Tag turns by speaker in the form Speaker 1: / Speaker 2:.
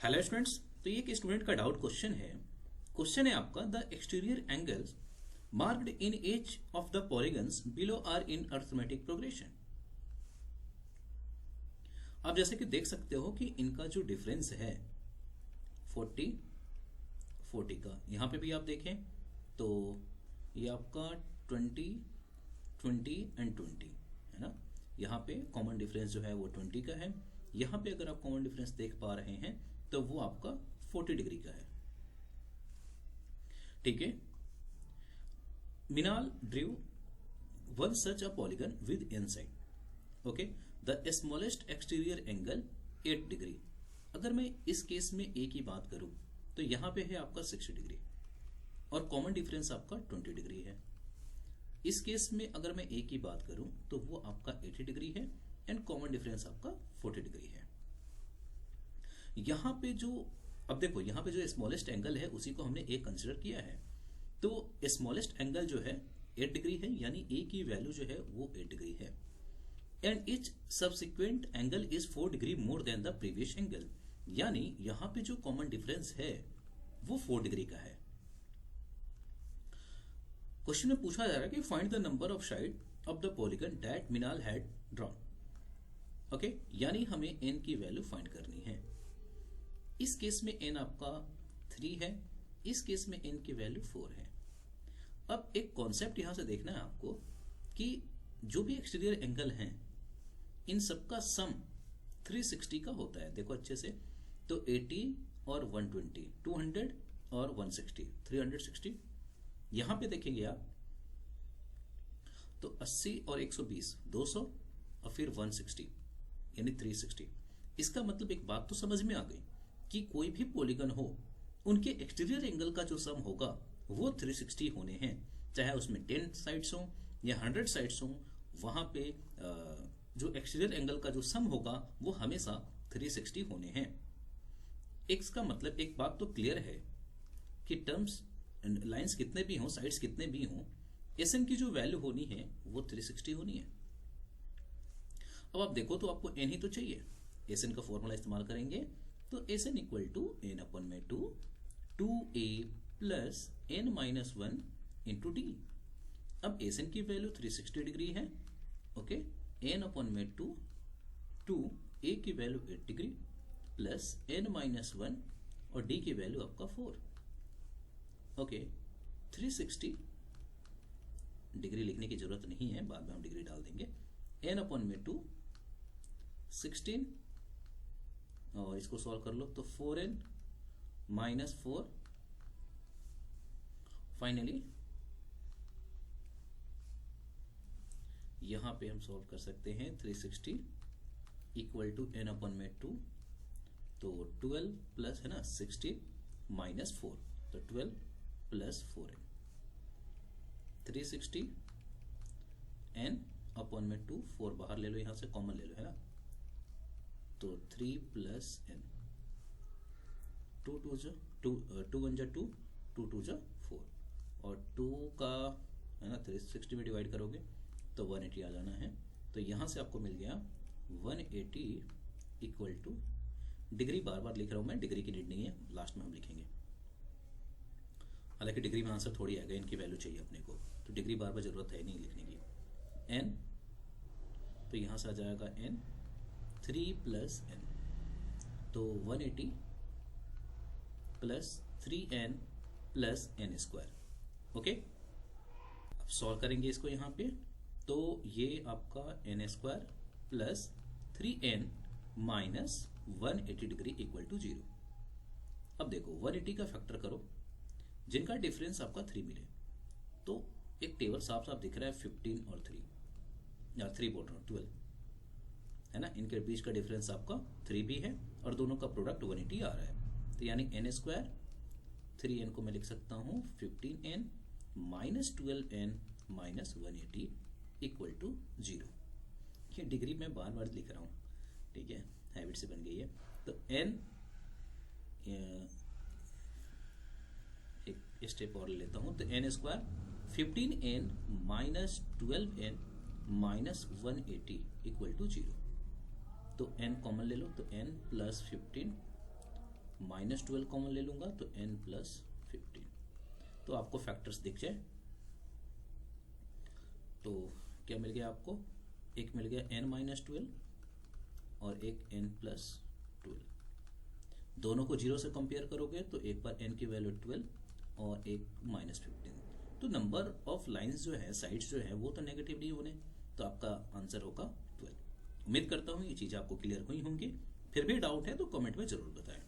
Speaker 1: Hello students. तो ये एक स्टूडेंट का डाउट क्वेश्चन है। क्वेश्चन है आपका, the exterior angles marked in each of the polygons below are in arithmetic progression. आप जैसे कि देख सकते हो कि इनका जो डिफरेंस है 40 40 का, यहां पे भी आप देखें तो ये आपका 20 20 एंड 20 है ना। यहाँ पे कॉमन डिफरेंस जो है वो 20 का है। यहाँ पे अगर आप कॉमन डिफरेंस देख पा रहे हैं तो वो आपका 40 डिग्री का है। ठीक है। मिनाल ड्रीव one such a polygon with inside. Okay, the smallest exterior angle 8 डिग्री। अगर मैं इस केस में ए की बात करूं तो यहां पे है आपका 60 डिग्री और कॉमन डिफरेंस आपका 20 डिग्री है। इस केस में अगर मैं ए की बात करूं तो वो आपका 80 डिग्री है एंड कॉमन डिफरेंस आपका 40 डिग्री है। यहां पे जो, अब देखो यहां पे जो स्मॉलेस्ट एंगल है उसी को हमने ए कंसिडर किया है। तो स्मॉलेस्ट एंगल जो है 8 डिग्री है, यानी ए की वैल्यू जो है वो 8 डिग्री है and each subsequent angle is 4 degree more than the previous angle. यानी यहां पे जो कॉमन डिफरेंस है वो 4 डिग्री का है। क्वेश्चन में पूछा जा रहा है कि find the number of side of the polygon that Minal had drawn. Okay, यानी हमें एन की वैल्यू फाइंड करनी है। इस केस में एन आपका 3 है, इस केस में एन की वैल्यू 4 है। अब एक कॉन्सेप्ट यहां से देखना है आपको कि जो भी एक्सटीरियर एंगल हैं इन सबका सम 360 का होता है। देखो अच्छे से, तो 80 और 120, 200 और 160, 360। यहां पे देखेंगे आप तो 80 और 120 200 और फिर 160 यानी 360। इसका मतलब एक बात तो समझ में आ गई कि कोई भी पॉलीगन हो उनके एक्सटीरियर एंगल का जो सम होगा वो 360 होने हैं। चाहे उसमें 10 साइड्स हो या 100 साइड्स हो, वहां पे जो एक्सटीरियर एंगल का जो सम होगा वो हमेशा 360 होने हैं। इसका मतलब एक बात तो क्लियर है कि टर्म्स लाइंस कितने भी हों, साइड्स कितने भी हों, एसएन की जो वैल्यू होनी है वो 360 होनी है। अब आप देखो तो आपको एन ही तो चाहिए। एसएन का फॉर्मूला इस्तेमाल करेंगे तो SN equal to N upon में 2a plus N minus 1 into D. अब एसएन की वैल्यू 360 डिग्री है। ओके, एन अपन में 2 ए की value 8 degree plus N minus 1 और डी की वैल्यू आपका 4। ओके, 360 डिग्री लिखने की जरूरत नहीं है, बाद में हम डिग्री डाल देंगे। एन अपन में 2 16 और इसको सॉल्व कर लो तो 4n माइनस 4। फाइनली यहां पे हम सॉल्व कर सकते हैं 360 इक्वल टू एन अपन में 2, तो 12 प्लस है ना 60 माइनस 4, तो 12 प्लस 4n। 360 एन अपन में 2, 4 बाहर ले लो, यहां से कॉमन ले लो है ना, तो 3 प्लस एन, 2 2 जा 2, 2 1 जा 2, 2 2 जा 4 और 2 का है ना 360 में डिवाइड करोगे तो 180 आ जाना है। तो यहां से आपको मिल गया 180 इक्वल टू, डिग्री बार बार लिख रहा हूं मैं, डिग्री की नीड नहीं है, लास्ट में हम लिखेंगे। हालांकि डिग्री में आंसर थोड़ी आएगा, इनकी वैल्यू चाहिए अपने को, तो डिग्री बार बार जरूरत है नहीं लिखने की। एन, तो यहां से आ जाएगा एन 3 प्लस एन, तो 180 plus 3n plus N square. Okay, अब सॉल्व करेंगे इसको यहां पे, तो ये आपका N square plus 3n minus 180 degree equal to 0। अब देखो 180 का फैक्टर करो, जिनका डिफरेंस आपका 3 मिले, तो एक टेबल साफ साफ दिख रहा है 15 और 3, या 3 बोल रहा हूं 12 है ना, इनके बीच का डिफरेंस आपका 3 भी है और दोनों का प्रोडक्ट 180 आ रहा है। तो यानी एन स्क्वायर 3n को मैं लिख सकता हूं 15n minus 12n minus 180 equal to 0। ये डिग्री में बार बार लिख रहा हूं, ठीक है, हैबिट से बन गई है। तो n एक स्टेप और ले लेता हूं, तो N square 15n minus 12n minus 180 equal to 0। तो n कॉमन ले लो, तो n प्लस 15 -12 कॉमन ले लूंगा तो n+15, तो आपको फैक्टर्स दिख जाए। तो क्या मिल गया आपको, एक मिल गया n-12 और एक n+12। दोनों को 0 से कंपेयर करोगे तो एक बार n की वैल्यू 12 और एक -15, तो नंबर ऑफ लाइंस जो है, साइड्स जो है, वो तो नेगेटिव नहीं होने, तो आपका आंसर होगा 12। उम्मीद करता हूँ ये चीज़ आपको क्लियर हुई होंगी। फिर भी डाउट है तो कमेंट में जरूर बताएं।